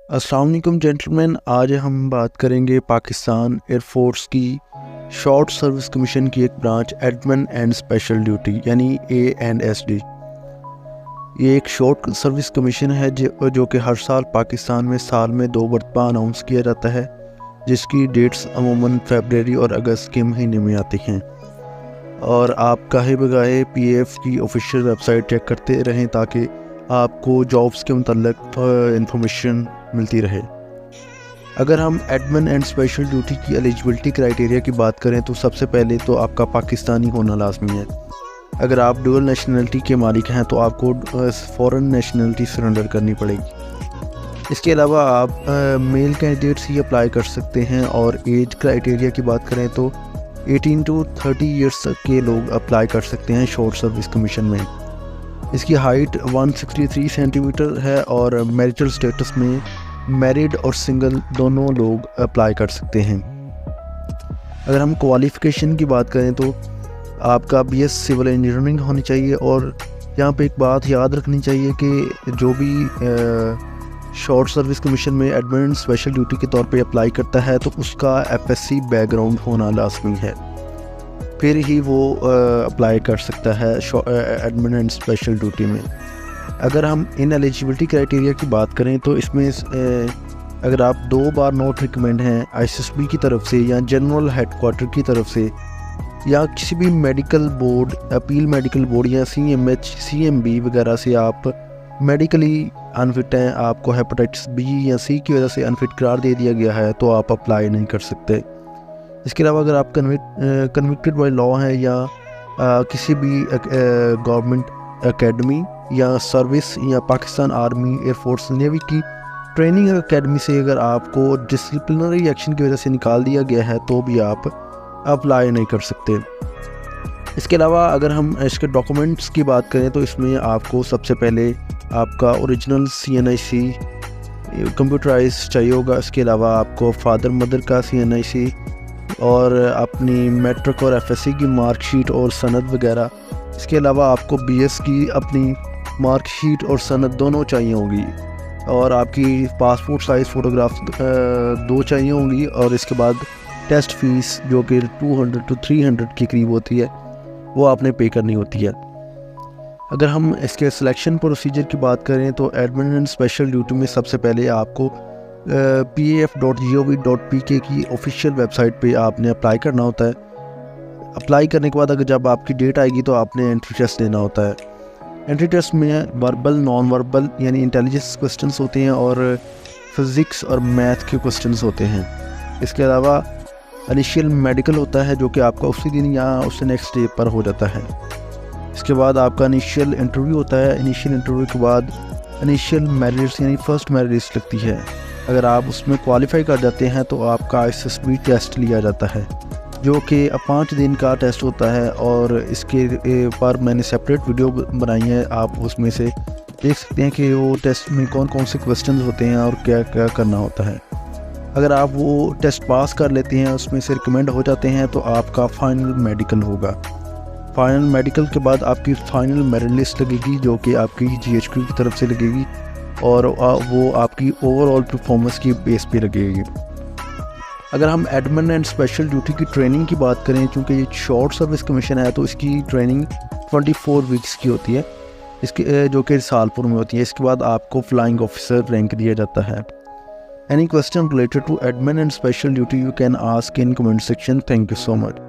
अस्सलाम वालेकुम जेंटलमैन। आज हम बात करेंगे पाकिस्तान एयरफोर्स की शॉर्ट सर्विस कमीशन की एक branch admin and special duty यानी ANSD। ये एक शॉर्ट सर्विस कमीशन है जो कि हर साल पाकिस्तान में साल में 2 मरतबा अनाउंस किया जाता है, जिसकी डेट्स अमूमन फरवरी और अगस्त के महीने में आती हैं। और आप काहे बगाए PAF की ऑफिशियल वेबसाइट चेक करते रहें ताकि आपको जॉब्स के मुतल्लिक़ इंफॉर्मेशन मिलती रहे। अगर हम एडमिन एंड स्पेशल ड्यूटी की एलिजिबिलिटी क्राइटेरिया की बात करें तो सबसे पहले तो आपका पाकिस्तानी होना लाजमी है। अगर आप डुअल नेशनलिटी के मालिक हैं तो आपको फ़ॉरेन नेशनलिटी सरेंडर करनी पड़ेगी। इसके अलावा आप मेल कैंडिडेट्स ही अप्लाई कर सकते हैं। और एज क्राइटेरिया की बात करें तो 18 to 30 ईयर्स तक के लोग अप्लाई कर सकते हैं शॉर्ट सर्विस कमीशन में। इसकी हाइट 163 सेंटीमीटर है और मैरिटल स्टेटस में मैरिड और सिंगल दोनों लोग अप्लाई कर सकते हैं। अगर हम क्वालिफ़िकेशन की बात करें तो आपका BS सिविल इंजीनियरिंग होनी चाहिए। और यहाँ पे एक बात याद रखनी चाहिए कि जो भी शॉर्ट सर्विस कमीशन में एडमिन स्पेशल ड्यूटी के तौर पे अप्लाई करता है तो उसका FSC बैकग्राउंड होना लाजमी है, फिर ही वो अप्लाई कर सकता है एडमिन एंड स्पेशल ड्यूटी में। अगर हम इन एलिजिबिलिटी क्राइटेरिया की बात करें तो इसमें अगर आप 2 बार नोट रिकमेंड हैं ISSB की तरफ से या जनरल हेडक्वार्टर की तरफ से या किसी भी medical board, appeal medical board या CMH CMB वगैरह से आप मेडिकली अनफिट हैं, आपको हेपेटाइटिस B या C की वजह से अनफिट करार दे दिया गया है तो आप अप्लाई नहीं कर सकते। इसके अलावा अगर आप कन्विक्टेड बाय लॉ हैं या किसी भी गवर्नमेंट एकेडमी या सर्विस या पाकिस्तान आर्मी, एयरफोर्स, नेवी की ट्रेनिंग एकेडमी से अगर आपको डिसिप्लिनरी एक्शन की वजह से निकाल दिया गया है तो भी आप अप्लाई नहीं कर सकते। इसके अलावा अगर हम इसके डॉक्यूमेंट्स की बात करें तो इसमें आपको सबसे पहले आपका ओरिजिनल CNIC कंप्यूटराइज चाहिए होगा। इसके अलावा आपको फादर मदर का CNIC और अपनी मैट्रिक और FSC की मार्कशीट और सनद वगैरह। इसके अलावा आपको BS की अपनी मार्कशीट और सनद दोनों चाहिए होगी और आपकी पासपोर्ट साइज़ फ़ोटोग्राफ 2 चाहिए होंगी। और इसके बाद टेस्ट फ़ीस जो कि 200 to 300 के करीब होती है वो आपने पे करनी होती है। अगर हम इसके सिलेक्शन प्रोसीजर की बात करें तो एडमिन एंड स्पेशल ड्यूटी में सबसे पहले आपको PAF.gov.pk की ऑफिशियल वेबसाइट पे आपने अप्लाई करना होता है। अप्लाई करने के बाद अगर जब आपकी डेट आएगी तो आपने एंट्री टेस्ट देना होता है। एंट्री टेस्ट में वर्बल, नॉन वर्बल यानी इंटेलिजेंस क्वेश्चंस होते हैं और फिज़िक्स और मैथ के क्वेश्चंस होते हैं। इसके अलावा इनिशियल मेडिकल होता है जो कि आपका उसी दिन या उससे नेक्स्ट डे पर हो जाता है। इसके बाद आपका इनिशियल इंटरव्यू होता है। इनिशियल इंटरव्यू के बाद इनिशियल मेरिट लिस्ट यानी फर्स्ट मेरिट लिस्ट लगती है। अगर आप उसमें क्वालिफाई कर जाते हैं तो आपका ISSB टेस्ट लिया जाता है जो कि 5 दिन का टेस्ट होता है। और इसके पर मैंने सेपरेट वीडियो बनाई है, आप उसमें से देख सकते हैं कि वो टेस्ट में कौन कौन से क्वेश्चंस होते हैं और क्या क्या करना होता है। अगर आप वो टेस्ट पास कर लेते हैं, उसमें से रिकमेंड हो जाते हैं तो आपका फाइनल मेडिकल होगा। फाइनल मेडिकल के बाद आपकी फाइनल मेरिट लिस्ट लगेगी जो कि आपकी GHQ की तरफ से लगेगी और वो आपकी ओवरऑल परफॉर्मेंस की बेस पे लगेगी। अगर हम एडमिन एंड स्पेशल ड्यूटी की ट्रेनिंग की बात करें, चूँकि ये शॉर्ट सर्विस कमीशन है तो इसकी ट्रेनिंग 24 वीक्स की होती है, इसके जो कि सालपुर में होती है। इसके बाद आपको फ्लाइंग ऑफिसर रैंक दिया जाता है। Any question related to admin and special duty you can ask in comment section. Thank you so much.